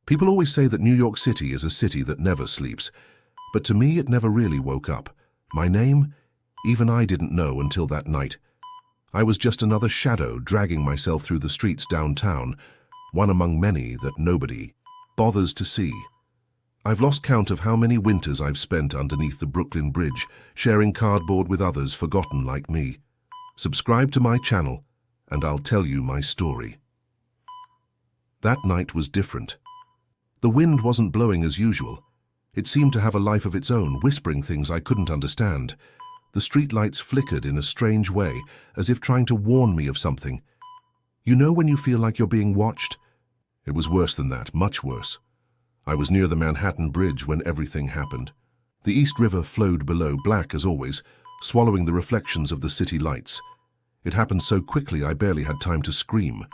People always say that New York City is a city that never sleeps, but to me it never really woke up. My name? Even I didn't know until that night. I was just another shadow dragging myself through the streets downtown, one among many that nobody bothers to see. I've lost count of how many winters I've spent underneath the Brooklyn Bridge, sharing cardboard with others forgotten like me. Subscribe to my channel, and I'll tell you my story. That night was different. The wind wasn't blowing as usual. It seemed to have a life of its own, whispering things I couldn't understand. The streetlights flickered in a strange way, as if trying to warn me of something. You know when you feel like you're being watched? It was worse than that, much worse. I was near the Manhattan Bridge when everything happened. The East River flowed below, black as always, swallowing the reflections of the city lights. It happened so quickly I barely had time to scream.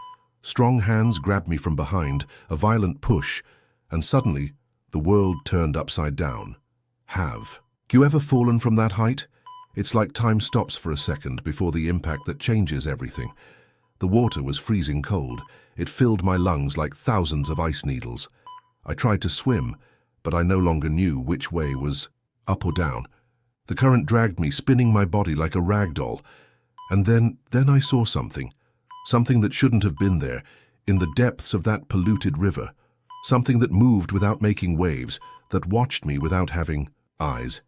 Strong hands grabbed me from behind, a violent push, and suddenly the world turned upside down. Have you ever fallen from that height? It's like time stops for a second before the impact that changes everything. The water was freezing cold. It filled my lungs like thousands of ice needles. I tried to swim, but I no longer knew which way was up or down. The current dragged me, spinning my body like a rag doll. And then I saw something that shouldn't have been there, in the depths of that polluted river. Something that moved without making waves, that watched me without having eyes.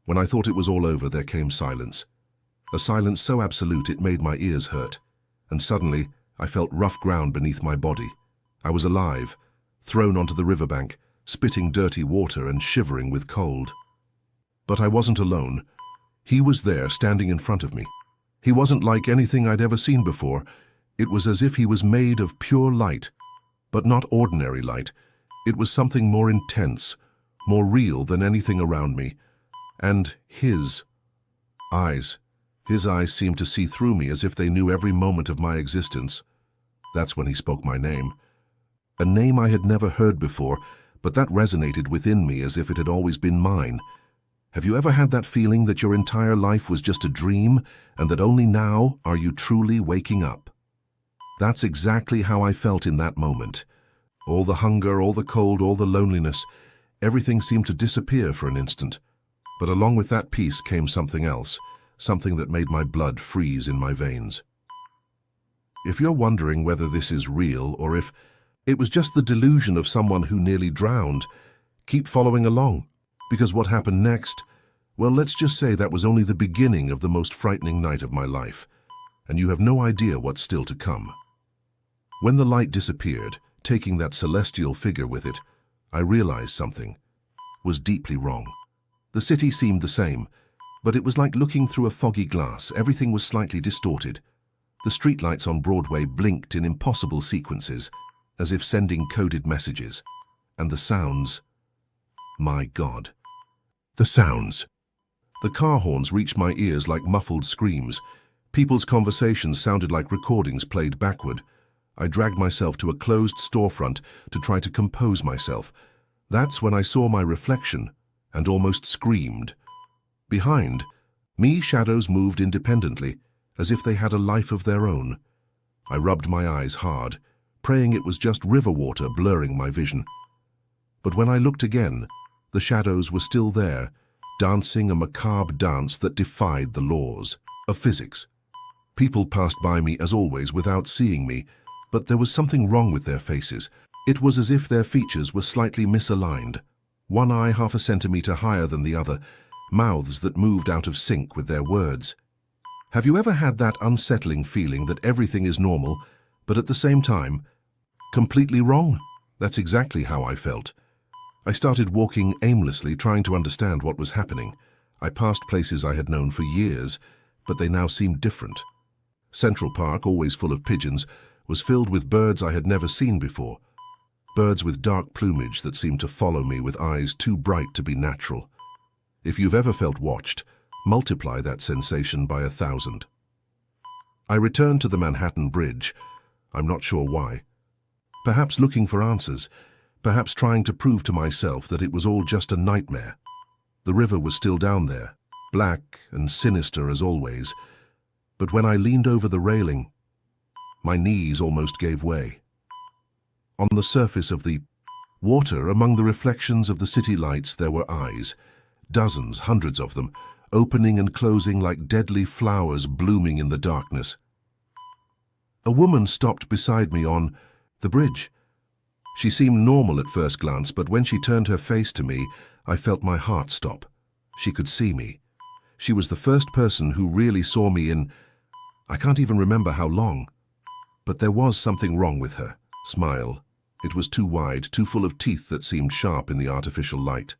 When I thought it was all over, there came silence. A silence so absolute it made my ears hurt. And suddenly, I felt rough ground beneath my body. I was alive, thrown onto the riverbank, spitting dirty water and shivering with cold. But I wasn't alone. He was there, standing in front of me. He wasn't like anything I'd ever seen before. It was as if he was made of pure light, but not ordinary light. It was something more intense, more real than anything around me. And his eyes seemed to see through me as if they knew every moment of my existence. That's when he spoke my name. A name I had never heard before, but that resonated within me as if it had always been mine. Have you ever had that feeling that your entire life was just a dream, and that only now are you truly waking up? That's exactly how I felt in that moment. All the hunger, all the cold, all the loneliness, everything seemed to disappear for an instant. But along with that peace came something else, something that made my blood freeze in my veins. If you're wondering whether this is real or if it was just the delusion of someone who nearly drowned, keep following along, because what happened next, well, let's just say that was only the beginning of the most frightening night of my life, and you have no idea what's still to come. When the light disappeared, taking that celestial figure with it, I realized something was deeply wrong. The city seemed the same, but it was like looking through a foggy glass. Everything was slightly distorted. The streetlights on Broadway blinked in impossible sequences, as if sending coded messages. And the sounds... My God. The sounds. The car horns reached my ears like muffled screams. People's conversations sounded like recordings played backward. I dragged myself to a closed storefront to try to compose myself. That's when I saw my reflection and almost screamed. Behind me, shadows moved independently, as if they had a life of their own. I rubbed my eyes hard, praying it was just river water blurring my vision. But when I looked again, the shadows were still there, dancing a macabre dance that defied the laws of physics. People passed by me as always without seeing me, but there was something wrong with their faces. It was as if their features were slightly misaligned. One eye half a centimeter higher than the other, mouths that moved out of sync with their words. Have you ever had that unsettling feeling that everything is normal, but at the same time, completely wrong? That's exactly how I felt. I started walking aimlessly, trying to understand what was happening. I passed places I had known for years, but they now seemed different. Central Park, always full of pigeons, was filled with birds I had never seen before. Birds with dark plumage that seemed to follow me with eyes too bright to be natural. If you've ever felt watched, multiply that sensation by 1,000. I returned to the Manhattan Bridge. I'm not sure why. Perhaps looking for answers, perhaps trying to prove to myself that it was all just a nightmare. The river was still down there, black and sinister as always, but when I leaned over the railing, my knees almost gave way. On the surface of the water, among the reflections of the city lights, there were eyes, dozens, hundreds of them, opening and closing like deadly flowers blooming in the darkness. A woman stopped beside me on the bridge. She seemed normal at first glance, but when she turned her face to me, I felt my heart stop. She could see me. She was the first person who really saw me in, I can't even remember how long. But there was something wrong with her smile. It was too wide, too full of teeth that seemed sharp in the artificial light.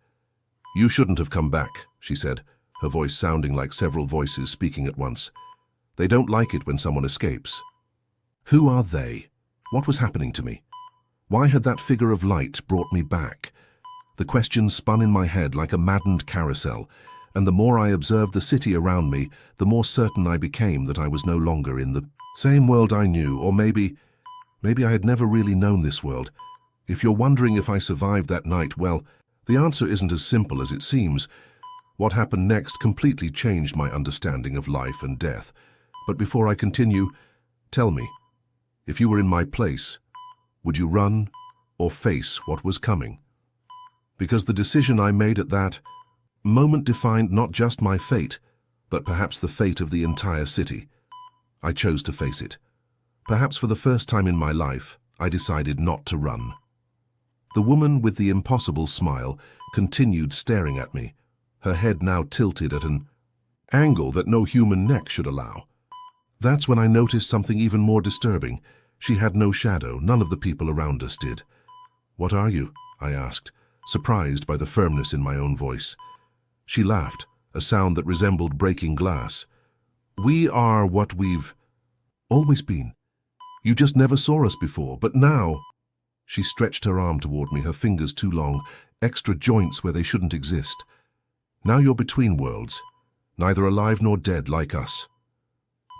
"You shouldn't have come back," she said, her voice sounding like several voices speaking at once. "They don't like it when someone escapes." Who are they? What was happening to me? Why had that figure of light brought me back? The questions spun in my head like a maddened carousel, and the more I observed the city around me, the more certain I became that I was no longer in the same world I knew, or maybe I had never really known this world. If you're wondering if I survived that night, well, the answer isn't as simple as it seems. What happened next completely changed my understanding of life and death. But before I continue, tell me, if you were in my place, would you run or face what was coming? Because the decision I made at that moment defined not just my fate, but perhaps the fate of the entire city. I chose to face it. Perhaps for the first time in my life, I decided not to run. The woman with the impossible smile continued staring at me, her head now tilted at an angle that no human neck should allow. That's when I noticed something even more disturbing. She had no shadow, none of the people around us did. "What are you?" I asked, surprised by the firmness in my own voice. She laughed, a sound that resembled breaking glass. "We are what we've always been. You just never saw us before, but now—" She stretched her arm toward me, her fingers too long, extra joints where they shouldn't exist. "Now you're between worlds, neither alive nor dead like us."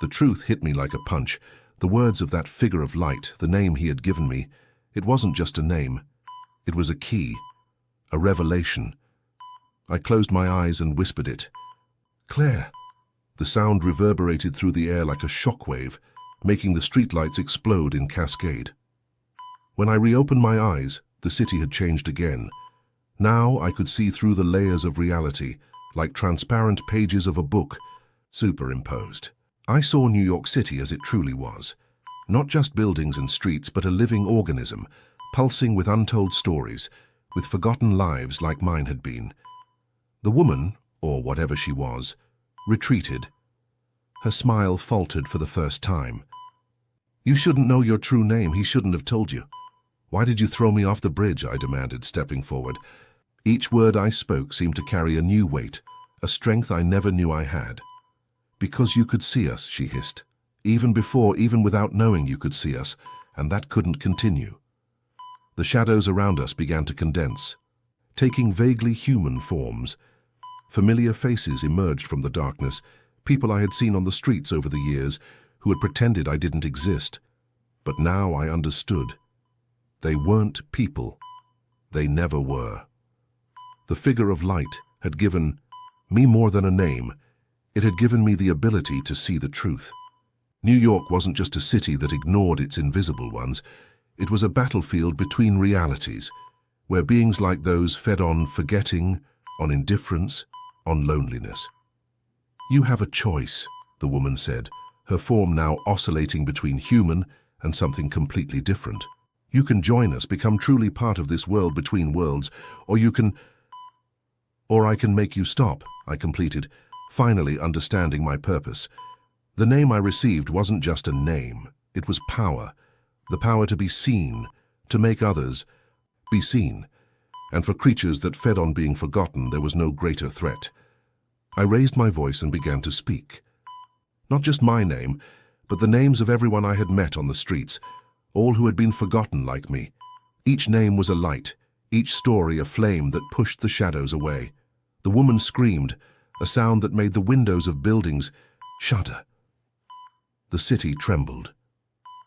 The truth hit me like a punch. The words of that figure of light, the name he had given me, it wasn't just a name. It was a key, a revelation. I closed my eyes and whispered it. "Claire." The sound reverberated through the air like a shockwave, making the streetlights explode in cascade. When I reopened my eyes, the city had changed again. Now I could see through the layers of reality, like transparent pages of a book, superimposed. I saw New York City as it truly was. Not just buildings and streets, but a living organism, pulsing with untold stories, with forgotten lives like mine had been. The woman, or whatever she was, retreated. Her smile faltered for the first time. "You shouldn't know your true name. He shouldn't have told you." "Why did you throw me off the bridge?" I demanded, stepping forward. Each word I spoke seemed to carry a new weight, a strength I never knew I had. "Because you could see us," she hissed. "Even before, even without knowing, you could see us, and that couldn't continue." The shadows around us began to condense, taking vaguely human forms. Familiar faces emerged from the darkness, people I had seen on the streets over the years, who had pretended I didn't exist. But now I understood. They weren't people. They never were. The figure of light had given me more than a name. It had given me the ability to see the truth. New York wasn't just a city that ignored its invisible ones. It was a battlefield between realities, where beings like those fed on forgetting, on indifference, on loneliness. "You have a choice," the woman said, her form now oscillating between human and something completely different. "You can join us, become truly part of this world between worlds, or I can make you stop," I completed, finally understanding my purpose. The name I received wasn't just a name. It was power. The power to be seen, to make others be seen. And for creatures that fed on being forgotten, there was no greater threat. I raised my voice and began to speak. Not just my name, but the names of everyone I had met on the streets, all who had been forgotten like me. Each name was a light, each story a flame that pushed the shadows away. The woman screamed, a sound that made the windows of buildings shudder. The city trembled.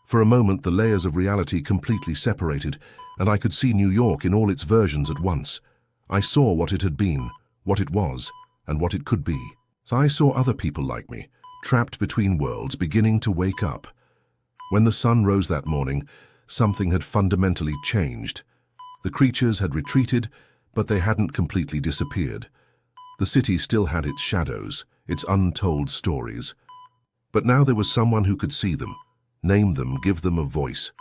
For a moment, the layers of reality completely separated, and I could see New York in all its versions at once. I saw what it had been, what it was, and what it could be. I saw other people like me, trapped between worlds, beginning to wake up. When the sun rose that morning, something had fundamentally changed. The creatures had retreated, but they hadn't completely disappeared. The city still had its shadows, its untold stories. But now there was someone who could see them, name them, give them a voice.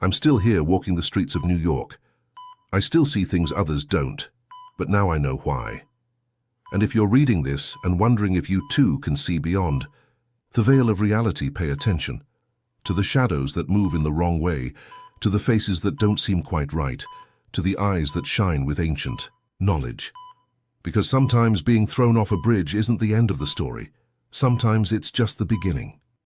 I'm still here walking the streets of New York. I still see things others don't, but now I know why. And if you're reading this and wondering if you too can see beyond the veil of reality, pay attention to the shadows that move in the wrong way, to the faces that don't seem quite right, to the eyes that shine with ancient knowledge. Because sometimes being thrown off a bridge isn't the end of the story. Sometimes it's just the beginning.